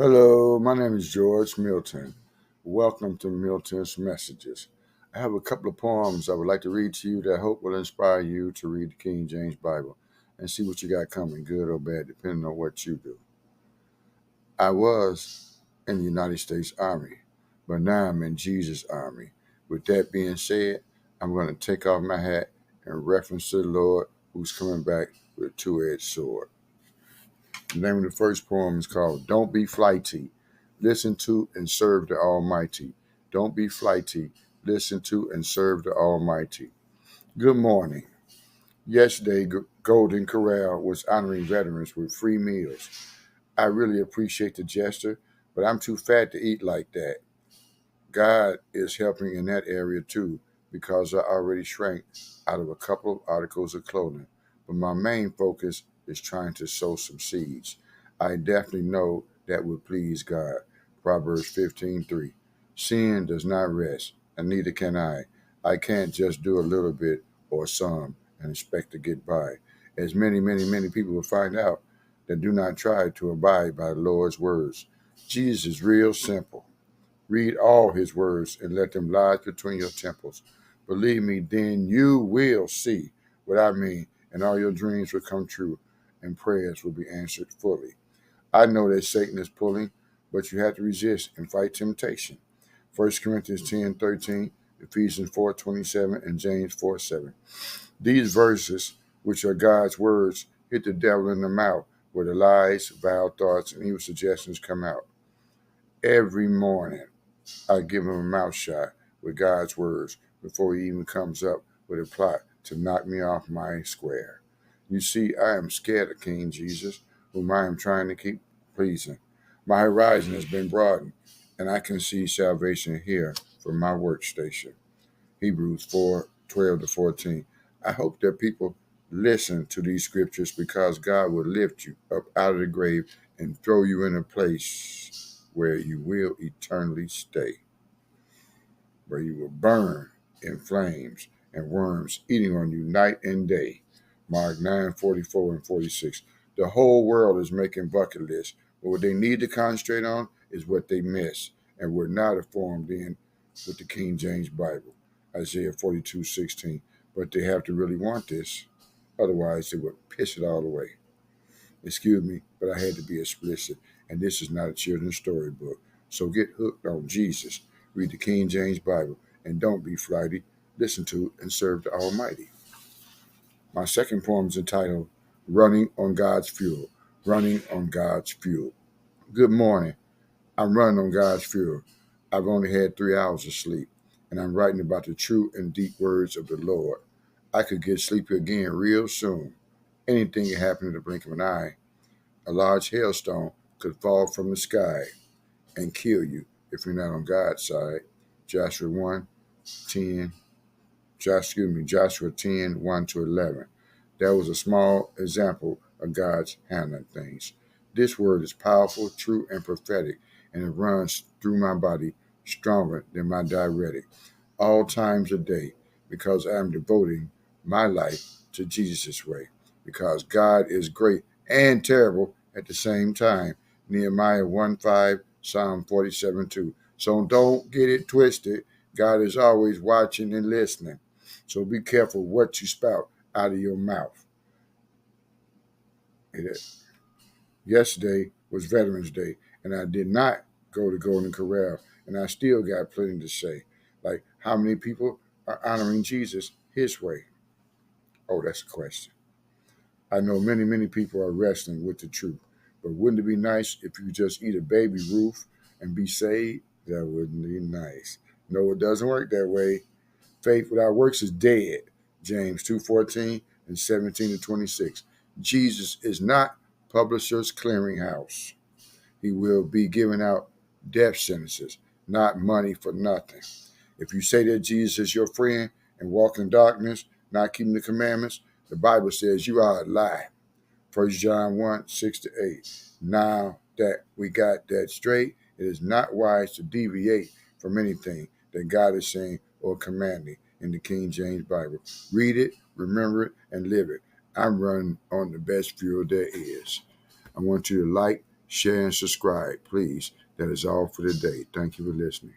Hello, my name is George Milton. Welcome to Milton's Messages. I have a couple of poems I would like to read to you that I hope will inspire you to read the King James Bible and see what you got coming, good or bad, depending on what you do. I was in the United States Army, but now I'm in Jesus' Army. With that being said, I'm going to take off my hat in reference to the Lord who's coming back with a two-edged sword. The name of the first poem is called Don't Be Flighty. Listen to and serve the Almighty. Don't be flighty. Listen to and serve the Almighty. Good morning. Yesterday, Golden Corral was honoring veterans with free meals. I really appreciate the gesture, but I'm too fat to eat like that. God is helping in that area too, because I already shrank out of a couple of articles of clothing. But my main focus is trying to sow some seeds. I definitely know that would please God. Proverbs 15:3. Sin does not rest, and neither can I. I can't just do a little bit or some and expect to get by. As many people will find out that do not try to abide by the Lord's words. Jesus is real simple. Read all his words and let them lie between your temples. Believe me, then you will see what I mean, and all your dreams will come true, and prayers will be answered fully. I know that Satan is pulling, but you have to resist and fight temptation. 1 Corinthians 10:13, Ephesians 4:27, and James 4:7. These verses, which are God's words, hit the devil in the mouth where the lies, vile thoughts, and evil suggestions come out. Every morning, I give him a mouth shot with God's words before he even comes up with a plot to knock me off my square. You see, I am scared of King Jesus, whom I am trying to keep pleasing. My horizon has been broadened, and I can see salvation here from my workstation. Hebrews 4:12-14. I hope that people listen to these scriptures because God will lift you up out of the grave and throw you in a place where you will eternally stay, where you will burn in flames and worms eating on you night and day. Mark 9:44-46. The whole world is making bucket lists, but what they need to concentrate on is what they miss and were not informed in with the King James Bible. Isaiah 42:16. But they have to really want this, otherwise they would piss it all away. Excuse me, but I had to be explicit, and this is not a children's storybook. So get hooked on Jesus, read the King James Bible, and don't be flighty. Listen to and serve the Almighty. My second poem is entitled Running on God's Fuel. Running on God's Fuel. Good morning. I'm running on God's fuel. I've only had 3 hours of sleep, and I'm writing about the true and deep words of the Lord. I could get sleepy again real soon. Anything can happen in the blink of an eye. A large hailstone could fall from the sky and kill you if you're not on God's side. Joshua 1:10. Joshua 10:1-11. That was a small example of God's handling things. This word is powerful, true, and prophetic, and it runs through my body stronger than my diuretic all times of day, because I am devoting my life to Jesus' way, because God is great and terrible at the same time. Nehemiah 1:5, Psalm 47:2. So don't get it twisted. God is always watching and listening. So be careful what you spout out of your mouth. Yesterday was Veterans Day, and I did not go to Golden Corral, and I still got plenty to say. Like, how many people are honoring Jesus his way? Oh, that's a question. I know many people are wrestling with the truth, but wouldn't it be nice if you could just eat a baby Ruth and be saved? That wouldn't be nice. No, it doesn't work that way. Faith without works is dead. James 2:14 and 17-26. Jesus is not Publishers Clearinghouse. He will be giving out death sentences, not money for nothing. If you say that Jesus is your friend and walk in darkness, not keeping the commandments, the Bible says you are a lie. 1 John 1:6-8. Now that we got that straight, it is not wise to deviate from anything that God is saying or commanding in the King James Bible. Read it, remember it, and live it. I'm running on the best fuel there is. I want you to like, share, and subscribe, please. That is all for today. Thank you for listening.